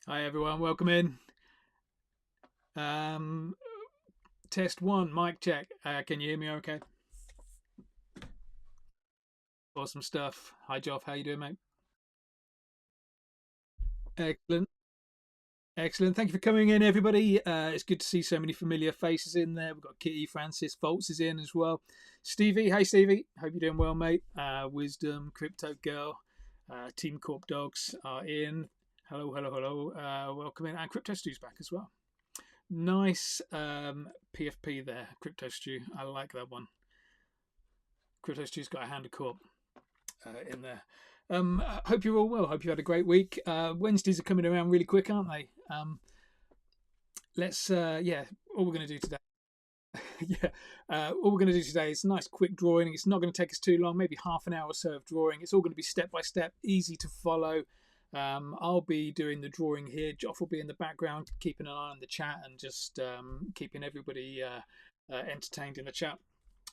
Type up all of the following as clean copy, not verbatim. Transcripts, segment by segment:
Hi everyone, welcome in. Um, Test one, mic check. Can you hear me? Okay, awesome stuff. Hi Joff, how you doing, mate? Excellent, excellent. Thank you for coming in, everybody. It's good to see so many familiar faces in there. We've got Kitty, Francis, Foltz is in as well. Stevie, hey Stevie, hope you're doing well, mate. Wisdom, Crypto Girl, Team Corp Dogs are in. Hello, hello, hello. Welcome in, and Crypto Stew's back as well. Nice PFP there, Crypto Stew. I like that one. Crypto Stew's got a hand of corp in there. Hope you're all well. Hope you had a great week. Wednesdays are coming around really quick, aren't they? Yeah, all we're going to do today. Yeah, all we're going to do today is a nice quick drawing. It's not going to take us too long, maybe half an hour or so of drawing. It's all going to be step by step, easy to follow. I'll be doing the drawing here. Joff will be in the background, keeping an eye on the chat and just keeping everybody entertained in the chat.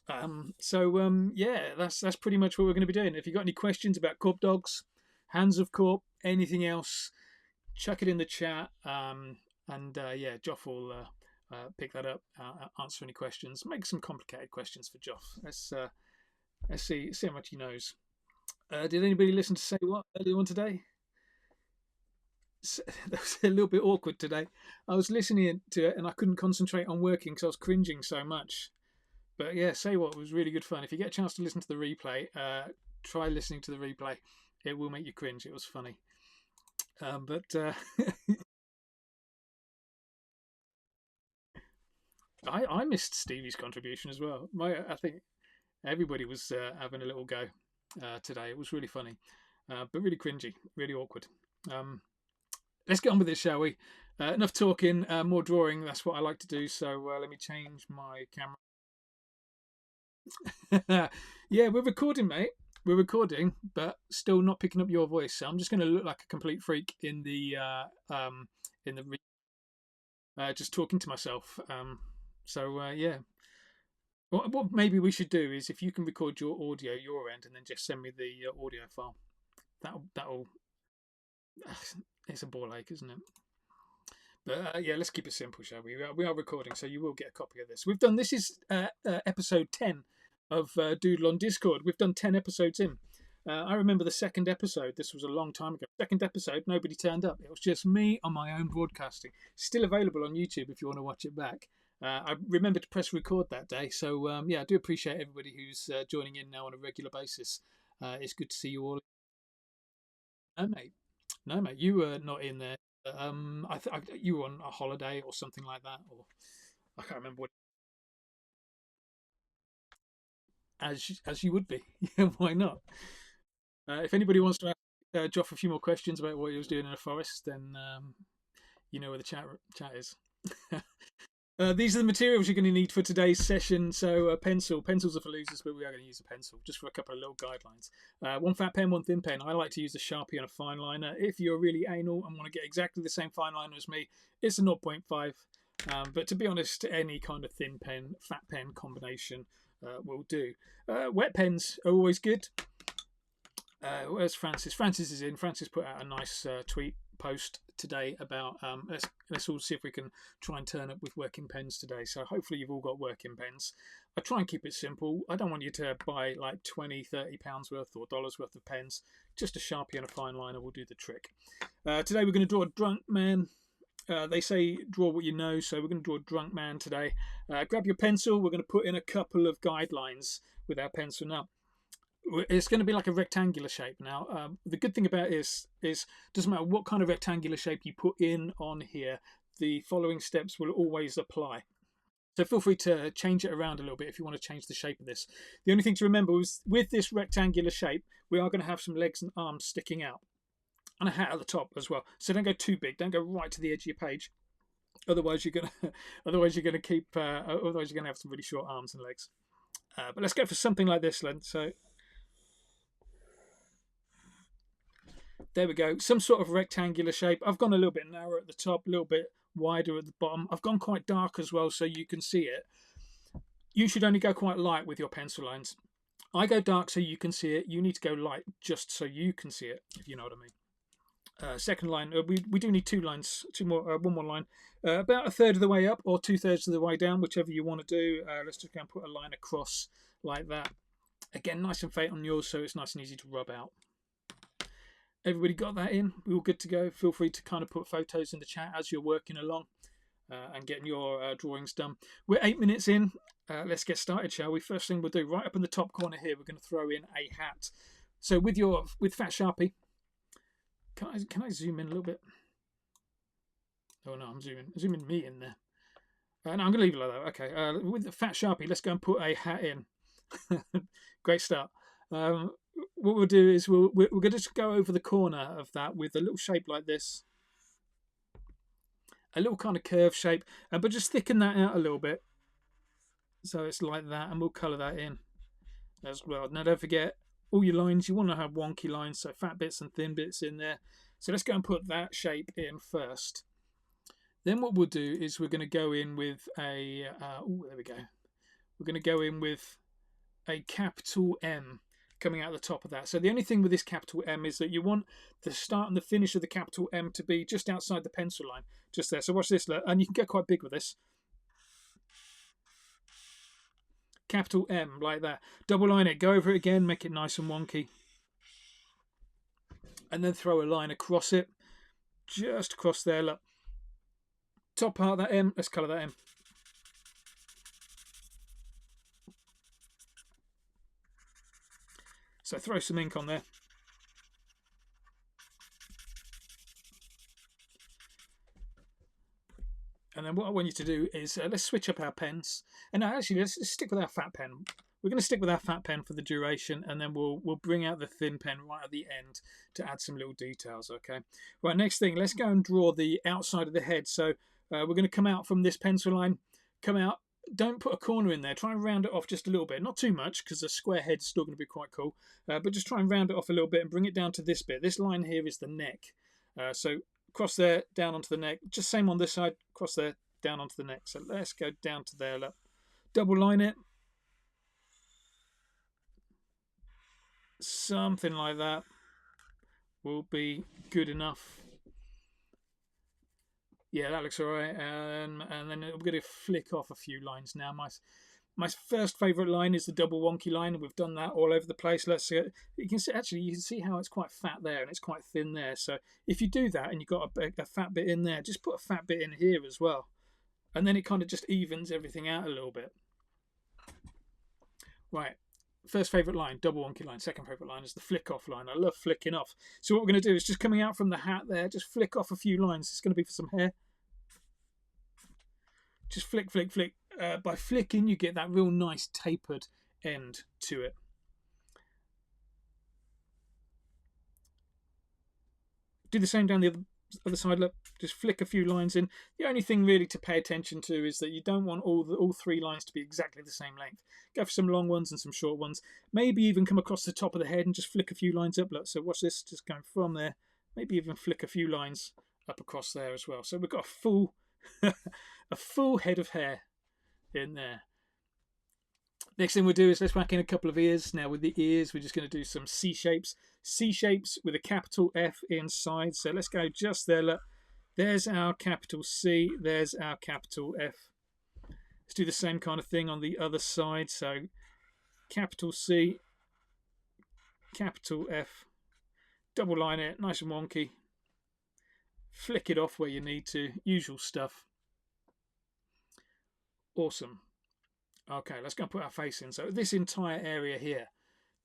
Yeah, that's pretty much what we're going to be doing. If you've got any questions about Corp Dogs, Hands of Corp, anything else, chuck it in the chat. Yeah, Joff will pick that up, answer any questions, make some complicated questions for Joff. Let's see how much he knows. Did anybody listen to Say What earlier on today? That was a little bit awkward today. I was listening to it and I couldn't concentrate on working because I was cringing so much. But yeah, Say What was really good fun. If you get a chance to listen to the replay, try listening to the replay. It will make you cringe. It was funny. But I missed Stevie's contribution as well. I think everybody was having a little go today. It was really funny, but really cringy, really awkward. Um, let's get on with this, shall we? Enough talking, more drawing. That's what I like to do. So let me change my camera. Yeah, we're recording, mate. We're recording, but still not picking up your voice. So I'm just going to look like a complete freak in the just talking to myself. Yeah, what maybe we should do is if you can record your audio your end and then just send me the audio file. That'll it's a ball ache, isn't it? But yeah, let's keep it simple, shall we? We are recording, so you will get a copy of this. We've done this is episode 10 of Doodle on Discord. We've done 10 episodes in. I remember the second episode. This was a long time ago. Second episode, nobody turned up. It was just me on my own broadcasting. Still available on YouTube if you want to watch it back. I remember to press record that day. So yeah, I do appreciate everybody who's joining in now on a regular basis. It's good to see you all. No, mate. No, mate. You were not in there. You were on a holiday or something like that, or I can't remember what. As you would be. Yeah, why not? If anybody wants to ask Joff a few more questions about what he was doing in the forest, then you know where the chat is. These are the materials you're going to need for today's session. So, pencils are for losers, but we are going to use a pencil just for a couple of little guidelines. One fat pen, one thin pen. I like to use a Sharpie and a fine liner. If you're really anal and want to get exactly the same fine liner as me, it's a 0.5. But to be honest, any kind of thin pen, fat pen combination will do. Wet pens are always good. Where's Francis? Francis is in. Francis put out a nice tweet post today about let's all see if we can try and turn up with working pens today. So hopefully you've all got working pens. I try and keep it simple. I don't want you to buy like 20, 30 pounds worth or dollars worth of pens. Just a Sharpie and a fine liner will do the trick. Today we're going to draw a drunk man. They say draw what you know, so we're going to draw a drunk man today. Grab your pencil. We're going to put in a couple of guidelines with our pencil now. It's going to be like a rectangular shape now. The good thing about it is doesn't matter what kind of rectangular shape you put in on here, the following steps will always apply. So feel free to change it around a little bit if you want to change the shape of this. The only thing to remember is with this rectangular shape, we are going to have some legs and arms sticking out, and a hat at the top as well. So don't go too big. Don't go right to the edge of your page. Otherwise, you're gonna otherwise you're gonna keep otherwise you're gonna have some really short arms and legs. But let's go for something like this, Len. So there we go. Some sort of rectangular shape. I've gone a little bit narrow at the top, a little bit wider at the bottom. I've gone quite dark as well so you can see it. You should only go quite light with your pencil lines. I go dark so you can see it. You need to go light just so you can see it, if you know what I mean. second line, we do need 2 lines, one more line, about a third of the way up or 2/3 of the way down, whichever you want to do. Let's just go and put a line across like that. Again, nice and fat on yours, so it's nice and easy to rub out. Everybody got that in? We're all good to go. Feel free to kind of put photos in the chat as you're working along and getting your drawings done. We're 8 minutes in. Let's get started, shall we? First thing we'll do, right up in the top corner here, we're going to throw in a hat. So with Fat Sharpie, can I zoom in a little bit? Oh no, I'm zooming me in there. No, I'm going to leave it like that. Okay, with the Fat Sharpie, let's go and put a hat in. Great start. What we'll do is we're going to just go over the corner of that with a little shape like this. A little kind of curved shape, but just thicken that out a little bit. So it's like that, and we'll colour that in as well. Now don't forget, all your lines, you want to have wonky lines, so fat bits and thin bits in there. So let's go and put that shape in first. Then what we'll do is we're going to go in with a, there we go. We're going to go in with a capital M coming out the top of that. So the only thing with this capital M is that you want the start and the finish of the capital M to be just outside the pencil line, just there. So watch this, and you can get quite big with this. Capital M, like that. Double line it, go over it again, make it nice and wonky. And then throw a line across it, just across there, look. Top part of that M, let's colour that in. So throw some ink on there. And then what I want you to do is let's switch up our pens. And now actually let's stick with our fat pen. We're going to stick with our fat pen for the duration, and then we'll bring out the thin pen right at the end to add some little details, okay? Right, next thing, let's go and draw the outside of the head. So we're going to come out from this pencil line, come out. Don't put a corner in there. Try and round it off just a little bit. Not too much, because a square head is still going to be quite cool. But just try and round it off a little bit and bring it down to this bit. This line here is the neck. So cross there, down onto the neck. Just same on this side. Cross there, down onto the neck. So let's go down to there. Look. Double line it. Something like that will be good enough. Yeah, that looks all right. And then I'm going to flick off a few lines now. My first favourite line is the double wonky line. We've done that all over the place. Let's see. You can see, actually, you can see how it's quite fat there and it's quite thin there. So if you do that and you've got a fat bit in there, just put a fat bit in here as well. And then it kind of just evens everything out a little bit. Right. First favourite line, double wonky line. Second favourite line is the flick off line. I love flicking off. So what we're going to do is just coming out from the hat there, just flick off a few lines. It's going to be for some hair. Just flick, flick, flick. By flicking, you get that real nice tapered end to it. Do the same down the other side. Look, just flick a few lines in. The only thing really to pay attention to is that you don't want all 3 lines to be exactly the same length. Go for some long ones and some short ones. Maybe even come across the top of the head and just flick a few lines up. Look, so watch this, just going from there. Maybe even flick a few lines up across there as well. So we've got a full a full head of hair in there. Next thing we'll do is let's whack in a couple of ears. Now with the ears, we're just going to do some C shapes. C shapes with a capital F inside. So let's go just there. Look, there's our capital C. There's our capital F. Let's do the same kind of thing on the other side. So capital C, capital F. Double line it, nice and wonky. Flick it off where you need to. Usual stuff. Awesome. Okay, let's go and put our face in. So this entire area here,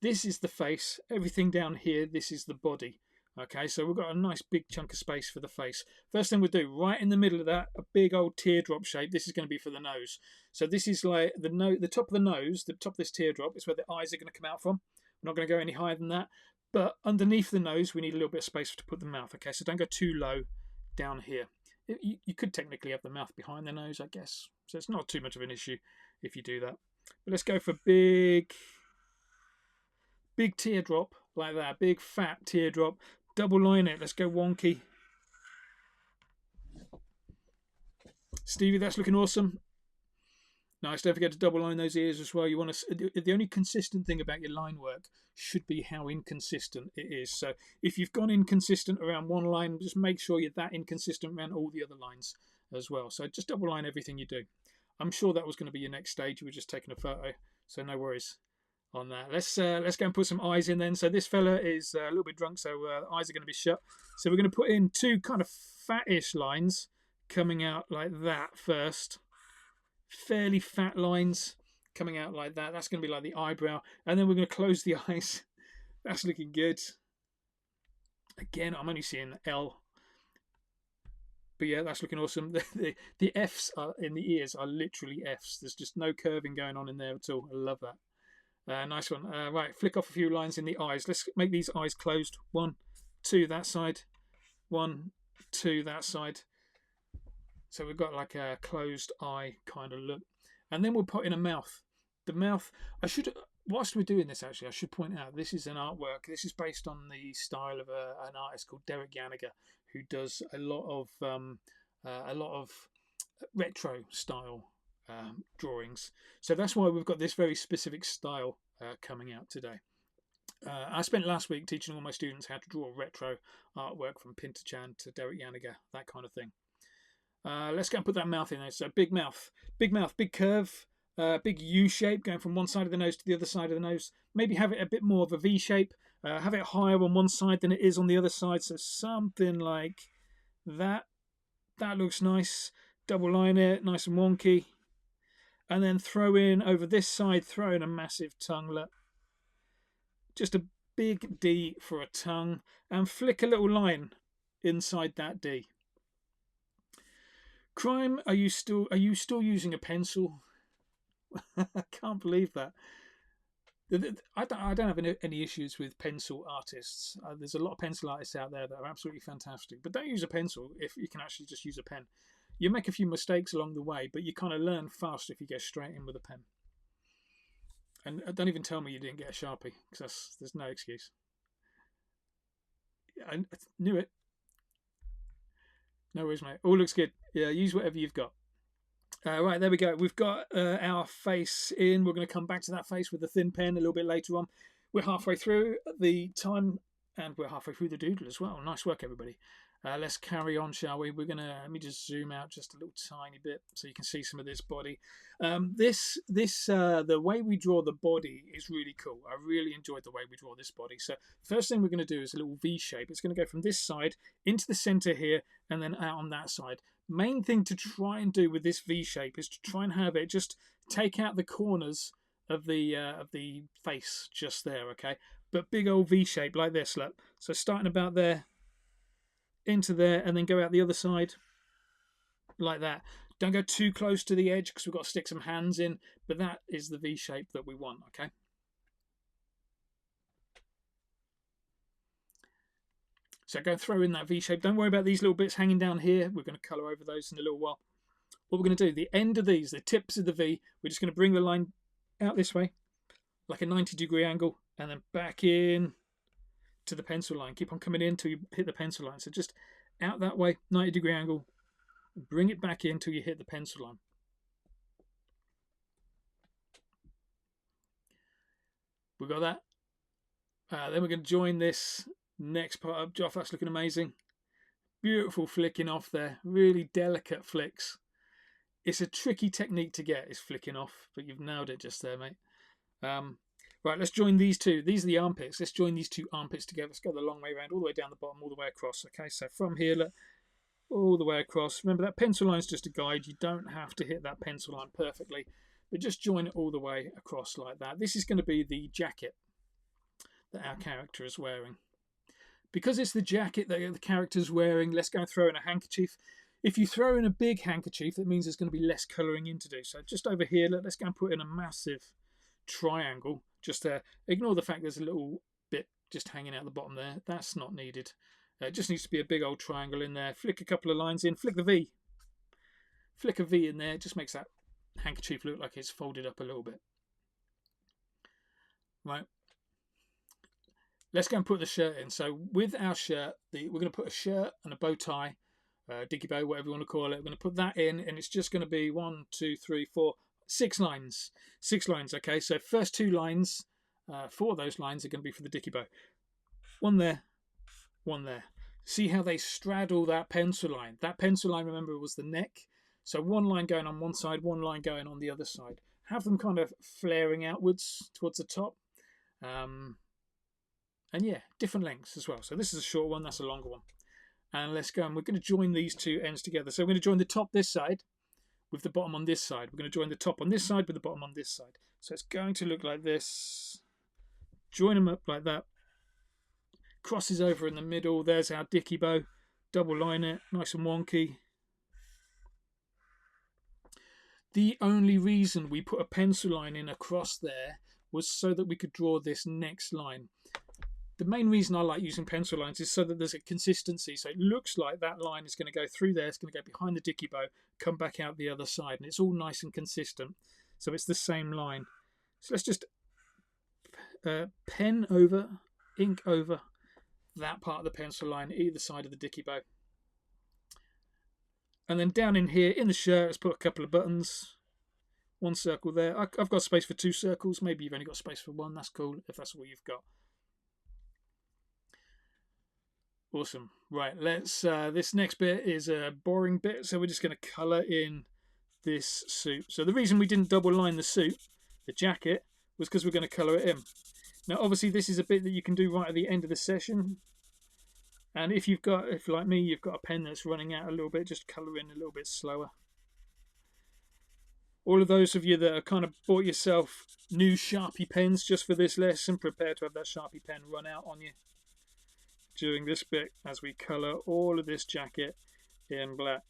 this is the face. Everything down here, this is the body. Okay, so we've got a nice big chunk of space for the face. First thing we'll do, right in the middle of that, a big old teardrop shape. This is going to be for the nose. So this is like the top of the nose, the top of this teardrop is where the eyes are going to come out from. We're not going to go any higher than that. But underneath the nose, we need a little bit of space to put the mouth. Okay, so don't go too low down here. You could technically have the mouth behind the nose, I guess. So it's not too much of an issue if you do that. But let's go for big teardrop like that. Big fat teardrop. Double line it. Let's go wonky. Stevie, that's looking awesome. Nice. Don't forget to double line those ears as well. You want to. The only consistent thing about your line work should be how inconsistent it is. So if you've gone inconsistent around one line, just make sure you're that inconsistent around all the other lines as well. So just double line everything you do. I'm sure that was going to be your next stage. You were just taking a photo, so no worries on that. Let's go and put some eyes in then. So this fella is a little bit drunk, so eyes are going to be shut. So we're going to put in two kind of fattish lines coming out like that first. Fairly fat lines coming out like that. That's going to be like the eyebrow, and then we're going to close the eyes. That's looking good. Again, I'm only seeing L, but yeah, that's looking awesome. The F's are in the ears are literally F's. There's just no curving going on in there at all. I love that. Nice one. Right, flick off a few lines in the eyes. Let's make these eyes closed. 1, 2 that side. 1, 2 that side. So we've got like a closed eye kind of look. And then we'll put in a mouth. The mouth, whilst we're doing this actually, I should point out this is an artwork. This is based on the style of an artist called Yaniger, who does a lot of retro style drawings. So that's why we've got this very specific style coming out today. I spent last week teaching all my students how to draw retro artwork from Pinter-chan to Derek Yaniger, that kind of thing. Let's go and put that mouth in there. So big mouth, big curve, big U shape going from one side of the nose to the other side of the nose. Maybe have it a bit more of a V shape. Have it higher on one side than it is on the other side. So something like that. That looks nice. Double line it, nice and wonky. And then throw in over this side, throw in a massive tongue. Look. Just a big D for a tongue. And flick a little line inside that D. Crime, are you still using a pencil? I can't believe that. I don't have any issues with pencil artists. There's a lot of pencil artists out there that are absolutely fantastic, but don't use a pencil if you can actually just use a pen. You make a few mistakes along the way, but you kind of learn fast if you go straight in with a pen. And don't even tell me you didn't get a Sharpie, because there's no excuse. I knew it. No worries, mate. All looks good. Yeah, use whatever you've got. Right, there we go. We've got our face in. We're going to come back to that face with a thin pen a little bit later on. We're halfway through the time, and we're halfway through the doodle as well. Nice work, everybody. Let's carry on, shall we? Let me just zoom out just a little tiny bit so you can see some of this body. The way we draw the body is really cool. I really enjoyed the way we draw this body. So first thing we're going to do is a little V shape. It's going to go from this side into the center here and then out on that side. Main thing to try and do with this V shape is to try and have it just take out the corners of the face just there, okay? But big old V shape like this, look. So starting about there, into there, and then go out the other side like that. Don't go too close to the edge because we've got to stick some hands in, but that is the V shape that we want, okay? So go throw in that V shape. Don't worry about these little bits hanging down here. We're going to colour over those in a little while. What we're going to do, the end of these, the tips of the V, we're just going to bring the line out this way, like a 90-degree angle, and then back in to the pencil line. Keep on coming in until you hit the pencil line. So just out that way, 90-degree angle, bring it back in until you hit the pencil line. We got that. Then we're going to join this next part up. Joff, that's looking amazing. Beautiful flicking off there. Really delicate flicks. It's a tricky technique to get, is flicking off, but you've nailed it just there, mate. Right, let's join these two. These are the armpits. Let's join these two armpits together. Let's go the long way around, all the way down the bottom, all the way across. Okay, so from here, look, all the way across. Remember, that pencil line is just a guide. You don't have to hit that pencil line perfectly, but just join it all the way across like that. This is going to be the jacket that our character is wearing. Because it's the jacket that the character's wearing, let's go and throw in a handkerchief. If you throw in a big handkerchief, that means there's going to be less colouring in to do. So just over here, look, let's go and put in a massive triangle just there. Ignore the fact there's a little bit just hanging out the bottom there. That's not needed. It just needs to be a big old triangle in there. Flick a couple of lines in. Flick the V. Flick a V in there. It just makes that handkerchief look like it's folded up a little bit. Right. Let's go and put the shirt in. So with our shirt, we're going to put a shirt and a bow tie, dicky bow, whatever you want to call it. We're going to put that in, and it's just going to be 1, 2, 3, 4, 6 lines. 6 lines, okay? So first 2 lines, 4 of those lines are going to be for the dicky bow. One there, one there. See how they straddle that pencil line? That pencil line, remember, was the neck. So one line going on one side, one line going on the other side. Have them kind of flaring outwards towards the top. And yeah, different lengths as well. So this is a short one, that's a longer one. And let's go, and we're going to join these 2 ends together. So we're going to join the top this side with the bottom on this side. We're going to join the top on this side with the bottom on this side. So it's going to look like this. Join them up like that. Crosses over in the middle. There's our dicky bow. Double line it, nice and wonky. The only reason we put a pencil line in across there was so that we could draw this next line. The main reason I like using pencil lines is so that there's a consistency. So it looks like that line is going to go through there. It's going to go behind the dicky bow, come back out the other side. And it's all nice and consistent. So it's the same line. So let's just pen over, ink over that part of the pencil line, either side of the dicky bow. And then down in here, in the shirt, let's put a couple of buttons. 1 circle there. I've got space for 2 circles. Maybe you've only got space for 1. That's cool, if that's all you've got. Awesome. Right, let's. This next bit is a boring bit, so we're just going to colour in this suit. So the reason we didn't double line the suit, the jacket, was because we're going to colour it in. Now, obviously, this is a bit that you can do right at the end of the session. And if like me, you've got a pen that's running out a little bit, just colour in a little bit slower. All of those of you that have kind of bought yourself new Sharpie pens just for this lesson, prepare to have that Sharpie pen run out on you during this bit as we colour all of this jacket in black.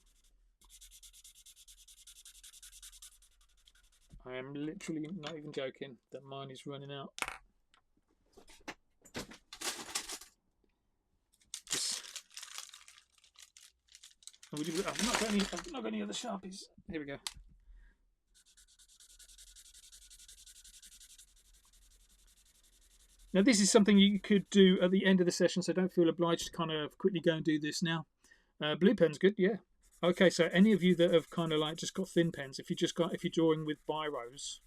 I am literally not even joking that mine is running out. I've not got any other Sharpies. Here we go. Now this is something you could do at the end of the session, so don't feel obliged to kind of quickly go and do this now. Blue pen's good, yeah. Okay, so any of you that have kind of like just got thin pens, if you're drawing with biros,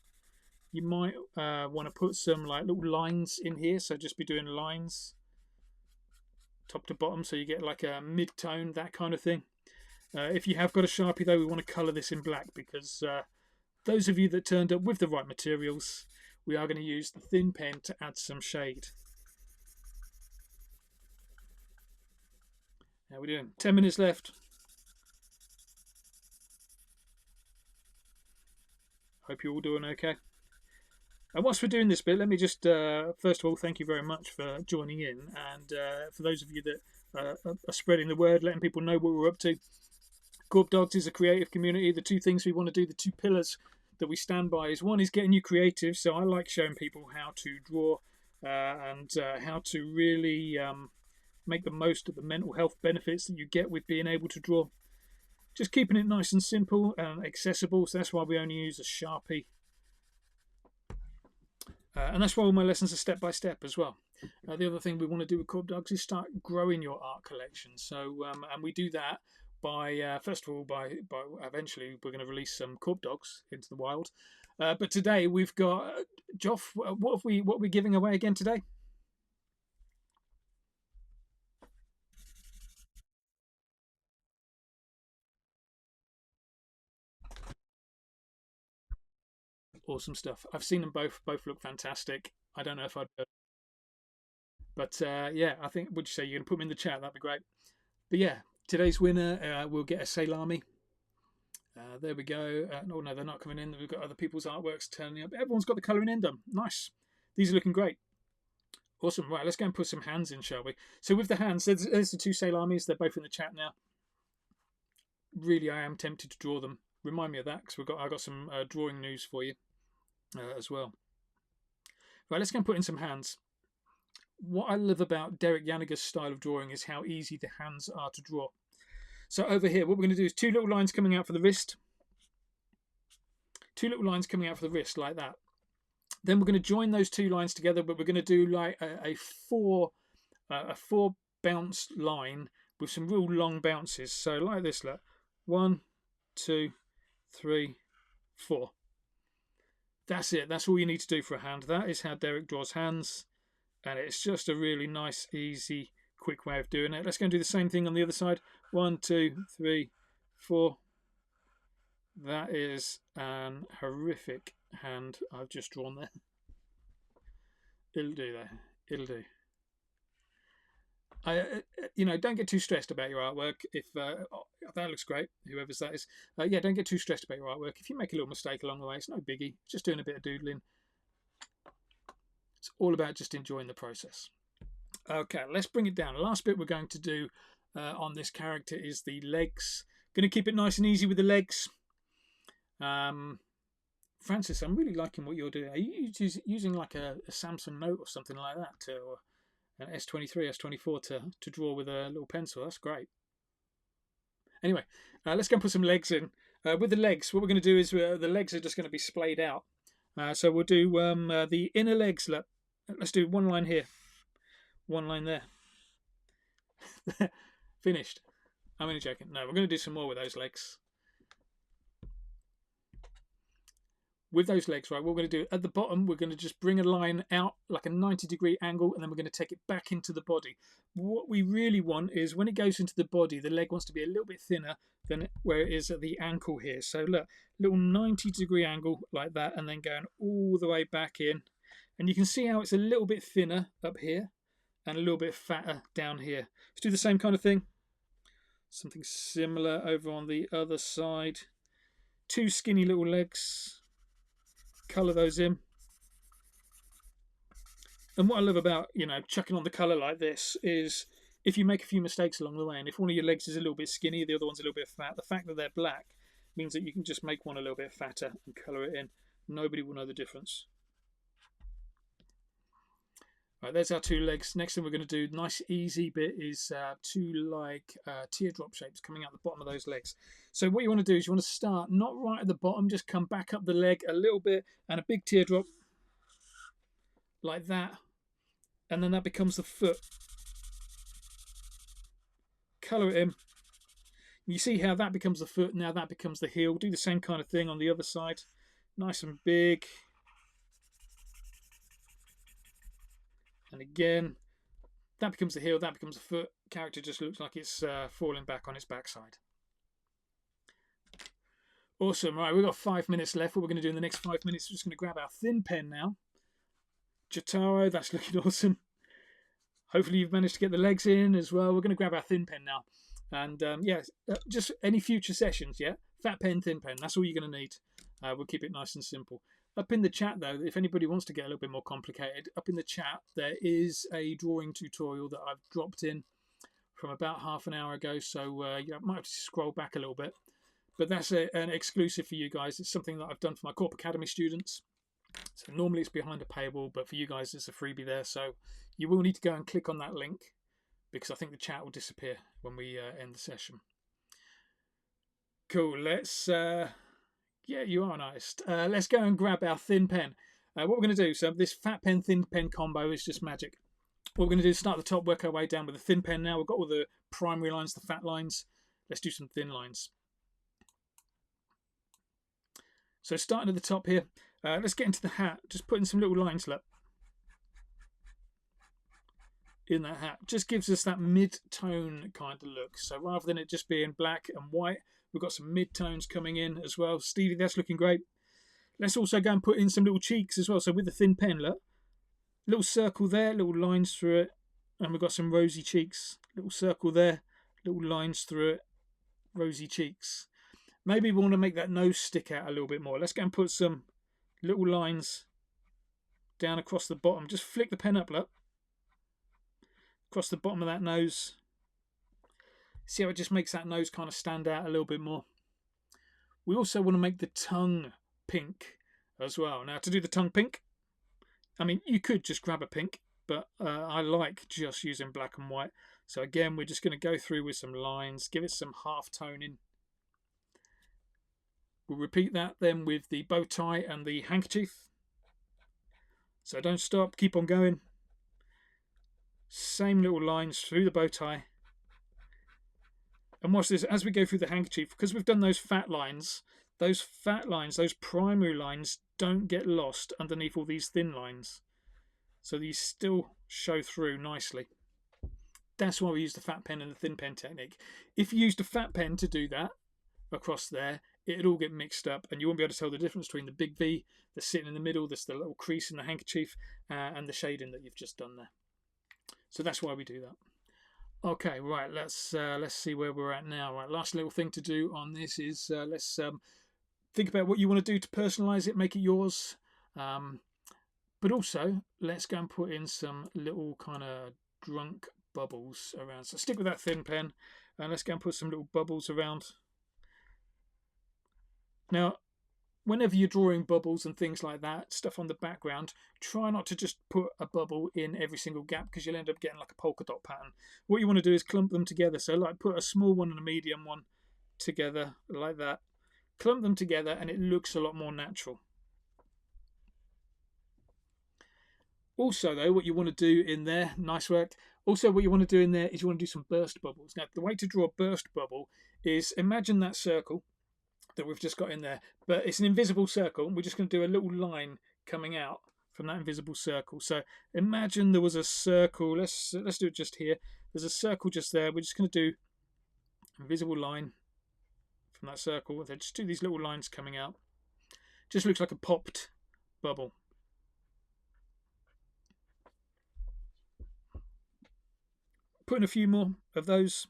you might want to put some like little lines in here. So just be doing lines top to bottom, so you get like a mid-tone, that kind of thing. If you have got a Sharpie though, we want to colour this in black because those of you that turned up with the right materials, we are going to use the thin pen to add some shade. How are we doing? 10 minutes left. Hope you're all doing okay. And whilst we're doing this bit, let me just, first of all, thank you very much for joining in. And for those of you that are spreading the word, letting people know what we're up to. Corp Dogs is a creative community. The 2 things we want to do, the 2 pillars that we stand by is, one is getting you creative. So I like showing people how to draw and how to really make the most of the mental health benefits that you get with being able to draw. Just keeping it nice and simple and accessible. So that's why we only use a Sharpie. And that's why all my lessons are step by step as well. The other thing we want to do with Corp Dogs is start growing your art collection. So and we do that by first of all by eventually we're going to release some Corp Dogs into the wild. But today we've got Joff. What are we giving away again today? Awesome stuff. I've seen them both. Both look fantastic. I don't know if I'd, but yeah, I think. Would you say you're going to put them in the chat? That'd be great. But yeah, today's winner will get a salami. There we go. Oh no, they're not coming in. We've got other people's artworks turning up. Everyone's got the colouring in done. Nice. These are looking great. Awesome. Right, let's go and put some hands in, shall we? So with the hands, there's the 2 salamis. They're both in the chat now. Really, I am tempted to draw them. Remind me of that because I got some drawing news for you as well. Right, let's go and put in some hands. What I love about Derek Yaniger's style of drawing is how easy the hands are to draw. So over here, what we're going to do is 2 little lines coming out for the wrist. 2 little lines coming out for the wrist like that. Then we're going to join those 2 lines together, but we're going to do like a 4 bounce line with some real long bounces. So like this, look. 1, 2, 3, 4. That's it. That's all you need to do for a hand. That is how Derek draws hands, and it's just a really nice, easy, quick way of doing it. Let's go and do the same thing on the other side. 1, 2, 3, 4. That is an horrific hand I've just drawn there. It'll do there. It'll do. Don't get too stressed about your artwork. If that looks great, whoever's that is, yeah, don't get too stressed about your artwork. If you make a little mistake along the way, it's no biggie. It's just doing a bit of doodling. It's all about just enjoying the process. Okay, let's bring it down. The last bit we're going to do on this character is the legs. Going to keep it nice and easy with the legs. Francis, I'm really liking what you're doing. Are you using like a Samsung Note or something like that, or an S23, S24 to draw with a little pencil? That's great. Anyway, let's go and put some legs in. With the legs, what we're going to do is the legs are just going to be splayed out. So we'll do the inner legs. Let's do one line here, one line there. Finished. I'm only joking. No, we're going to do some more with those legs. With those legs, right, what we're going to do at the bottom, we're going to just bring a line out like a 90-degree angle, and then we're going to take it back into the body. What we really want is when it goes into the body, the leg wants to be a little bit thinner than where it is at the ankle here. So look, little 90-degree angle like that, and then going all the way back in. And you can see how it's a little bit thinner up here and a little bit fatter down here. Let's do the same kind of thing. Something similar over on the other side. Two skinny little legs. Colour those in. And what I love about, chucking on the colour like this is if you make a few mistakes along the way, and if one of your legs is a little bit skinny, the other one's a little bit fat, the fact that they're black means that you can just make one a little bit fatter and colour it in. Nobody will know the difference. Right, there's our two legs. Next thing we're going to do, nice easy bit, is two like teardrop shapes coming out the bottom of those legs. So what you want to do is you want to start not right at the bottom, just come back up the leg a little bit and a big teardrop like that, and then that becomes the foot. Colour it in. You see how that becomes the foot, now that becomes the heel. Do the same kind of thing on the other side. Nice and big. And again, that becomes the heel, that becomes the foot. Character just looks like it's falling back on its backside. Awesome. Right, we've got 5 minutes left. What we're going to do in the next 5 minutes, we're just going to grab our thin pen now. Jotaro, that's looking awesome. Hopefully you've managed to get the legs in as well. We're going to grab our thin pen now. And just any future sessions, yeah? Fat pen, thin pen, that's all you're going to need. We'll keep it nice and simple. Up in the chat, though, if anybody wants to get a little bit more complicated, up in the chat there is a drawing tutorial that I've dropped in from about half an hour ago, so you might have to scroll back a little bit. But that's an exclusive for you guys. It's something that I've done for my Corp Academy students. So normally it's behind a paywall, but for you guys it's a freebie there. So you will need to go and click on that link because I think the chat will disappear when we end the session. Cool, let's... yeah, you are an artist. Let's go and grab our thin pen. What we're going to do, so this fat pen, thin pen combo is just magic. What we're going to do is start at the top, work our way down with the thin pen now. We've got all the primary lines, the fat lines. Let's do some thin lines. So starting at the top here, let's get into the hat. Just putting some little lines in that hat. Just gives us that mid-tone kind of look. So rather than it just being black and white, we've got some mid-tones coming in as well. Stevie, that's looking great. Let's also go and put in some little cheeks as well. So with the thin pen, look. Little circle there, little lines through it. And we've got some rosy cheeks. Little circle there, little lines through it. Rosy cheeks. Maybe we want to make that nose stick out a little bit more. Let's go and put some little lines down across the bottom. Just flick the pen up, look. Across the bottom of that nose. See how it just makes that nose kind of stand out a little bit more. We also want to make the tongue pink as well. Now to do the tongue pink, I mean you could just grab a pink, but I like just using black and white. So again we're just going to go through with some lines, give it some half toning. We'll repeat that then with the bow tie and the handkerchief. So don't stop, keep on going. Same little lines through the bow tie. And watch this, as we go through the handkerchief, because we've done those fat lines, those primary lines don't get lost underneath all these thin lines. So these still show through nicely. That's why we use the fat pen and the thin pen technique. If you used a fat pen to do that across there, it'd all get mixed up and you won't be able to tell the difference between the big V that's sitting in the middle, that's the little crease in the handkerchief, and the shading that you've just done there. So that's why we do that. Okay, right, let's see where we're at now. Right, last little thing to do on this is let's think about what you want to do to personalize it, make it yours. But also, let's go and put in some little kind of drunk bubbles around. So stick with that thin pen and let's go and put some little bubbles around. Now, whenever you're drawing bubbles and things like that, stuff on the background, try not to just put a bubble in every single gap because you'll end up getting like a polka dot pattern. What you want to do is clump them together. So like put a small one and a medium one together like that. Clump them together and it looks a lot more natural. Also though, what you want to do in there, nice work. Also what you want to do in there is you want to do some burst bubbles. Now the way to draw a burst bubble is imagine that circle that we've just got in there, but it's an invisible circle. We're just going to do a little line coming out from that invisible circle. So imagine there was a circle. Let's do it just here. There's a circle just there. We're just going to do an invisible line from that circle. Then just do these little lines coming out. Just looks like a popped bubble. Putting a few more of those.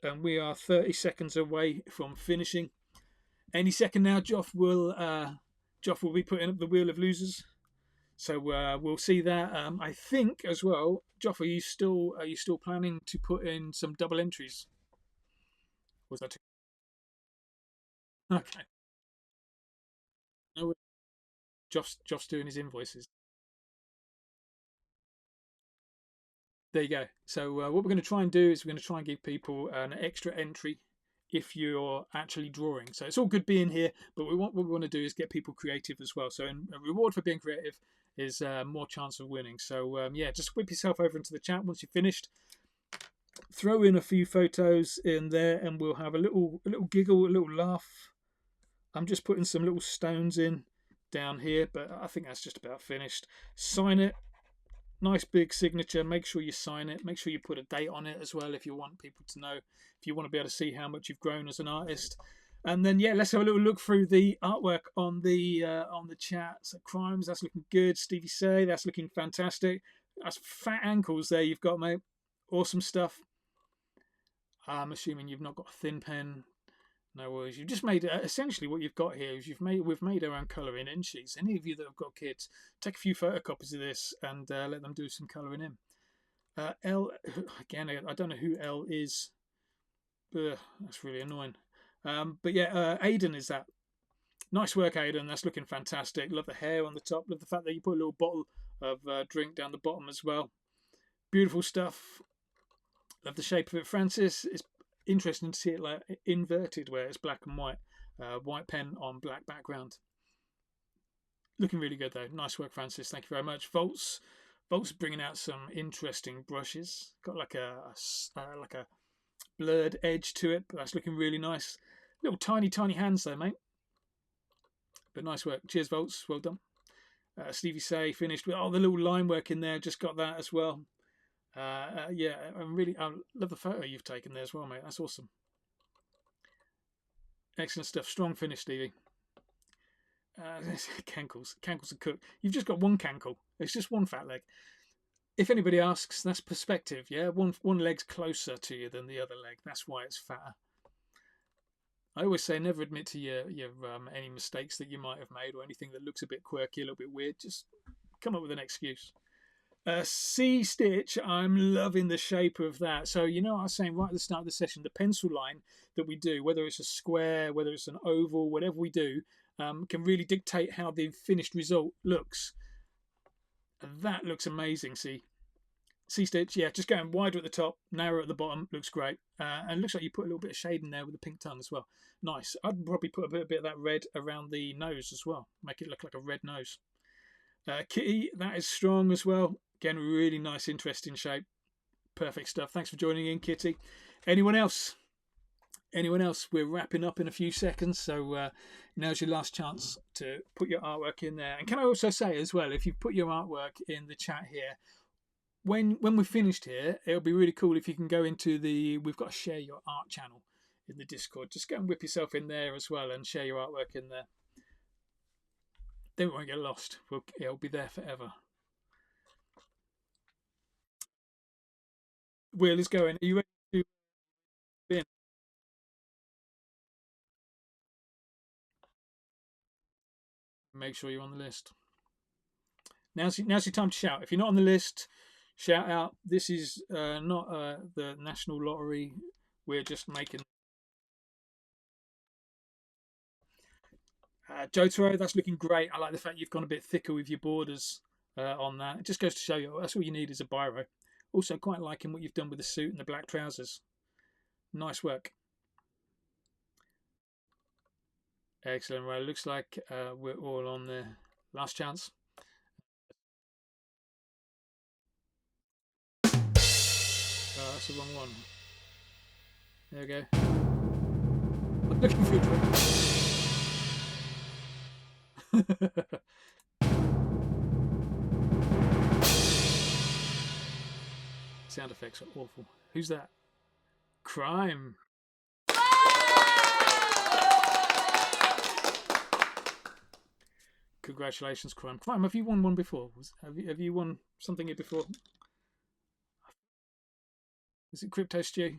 And we are 30 seconds away from finishing. Any second now, Joff will be putting up the wheel of losers. So we'll see that. I think as well, Joff, are you still planning to put in some double entries? Was that too? Okay. No, Joff's doing his invoices. There you go. So what we're going to try and do is we're going to try and give people an extra entry if you're actually drawing. So it's all good being here, but what we want to do is get people creative as well. So a reward for being creative is more chance of winning. So yeah, just whip yourself over into the chat once you've finished. Throw in a few photos in there and we'll have a little giggle, a little laugh. I'm just putting some little stones in down here, but I think that's just about finished. Sign it. Nice big signature. Make sure you sign it. Make sure you put a date on it as well if you want people to know, if you want to be able to see how much you've grown as an artist. And then yeah, let's have a little look through the artwork on the chat. So Crimes, that's looking good. Stevie Say, that's looking fantastic. That's fat ankles there you've got, mate. Awesome stuff. I'm assuming you've not got a thin pen. No worries. You've just made essentially what you've got here is we've made our own colouring in sheets. Any of you that have got kids, take a few photocopies of this and let them do some colouring in. L again, I don't know who L is. Ugh, that's really annoying. But yeah, Aiden is that. Nice work, Aiden. That's looking fantastic. Love the hair on the top. Love the fact that you put a little bottle of drink down the bottom as well. Beautiful stuff. Love the shape of it, Francis. It's interesting to see it like inverted where it's black and white, white pen on black background. Looking really good though. Nice work, Francis. Thank you very much. Volts bringing out some interesting brushes. Got like a blurred edge to it, but that's looking really nice. Little tiny hands though, mate. But nice work. Cheers, Volts. Well done. Stevie Say finished with the little line work in there. Just got that as well. Yeah, I love the photo you've taken there as well, mate. That's awesome. Excellent stuff. Strong finish, Stevie. Cankles are cooked. You've just got one cankle. It's just one fat leg. If anybody asks, that's perspective. Yeah, one leg's closer to you than the other leg. That's why it's fatter. I always say never admit to your any mistakes that you might have made or anything that looks a bit quirky, a little bit weird. Just come up with an excuse. C stitch, I'm loving the shape of that. So you know, I was saying right at the start of the session, the pencil line that we do, whether it's a square, whether it's an oval, whatever we do, can really dictate how the finished result looks. And that looks amazing. See, C stitch, yeah, just going wider at the top, narrower at the bottom, looks great. And it looks like you put a little bit of shade in there with the pink tongue as well. Nice. I'd probably put a bit of that red around the nose as well, make it look like a red nose. Kitty, that is strong as well. Again, really nice, interesting shape. Perfect stuff. Thanks for joining in, Kitty. Anyone else? Anyone else? We're wrapping up in a few seconds, so now's your last chance to put your artwork in there. And can I also say as well, if you put your artwork in the chat here, when we're finished here, it'll be really cool if you can go into we've got a share your art channel in the Discord. Just go and whip yourself in there as well and share your artwork in there. Then it won't get lost. It'll be there forever. Will is going. Are you ready to bin? Make sure you're on the list. Now's your time to shout. If you're not on the list, shout out. This is not the national lottery. We're just making. Jotaro, that's looking great. I like the fact you've gone a bit thicker with your borders on that. It just goes to show you that's all you need is a biro. Also, quite liking what you've done with the suit and the black trousers. Nice work. Excellent. Well, it looks like we're all on the last chance. Oh, that's the wrong one. There we go. I'm looking for it. Sound effects are awful. Who's that? Crime. Congratulations, Crime. Crime, have you won one before? Have you won something here before? Is it Crypto Stew?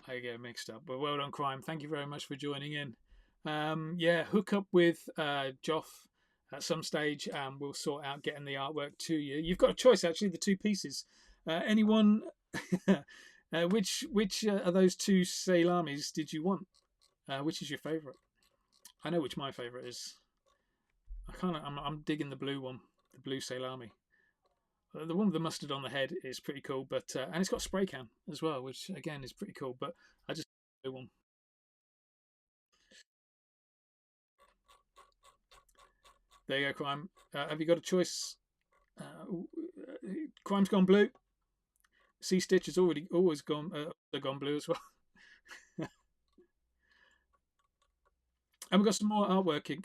I get mixed up. But well done, Crime. Thank you very much for joining in. Yeah, hook up with Joff at some stage, and we'll sort out getting the artwork to you. You've got a choice, actually, the two pieces. Anyone? Which of those two salamis did you want? Which is your favourite? I know which my favourite is. I'm digging the blue one, the blue salami. The one with the mustard on the head is pretty cool, but and it's got spray can as well, which again is pretty cool. But I just the blue one. There you go, Crime. Have you got a choice? Crime's gone blue. Sea Stitch has always gone blue as well. And we've got some more artwork in.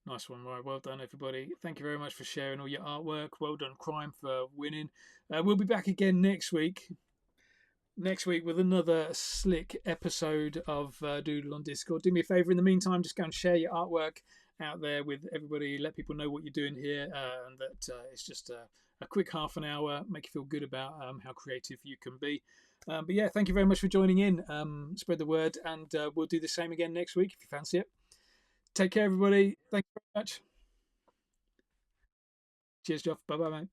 Nice one, right? Well done, everybody. Thank you very much for sharing all your artwork. Well done, Crime, for winning. We'll be back again next week. Next week with another slick episode of Doodle on Discord. Do me a favour in the meantime, just go and share your artwork out there with everybody. Let people know what you're doing here, and that it's just a quick half an hour. Make you feel good about how creative you can be. But yeah, thank you very much for joining in. Spread the word, and we'll do the same again next week if you fancy it. Take care, everybody. Thank you very much. Cheers, Geoff. Bye-bye, mate.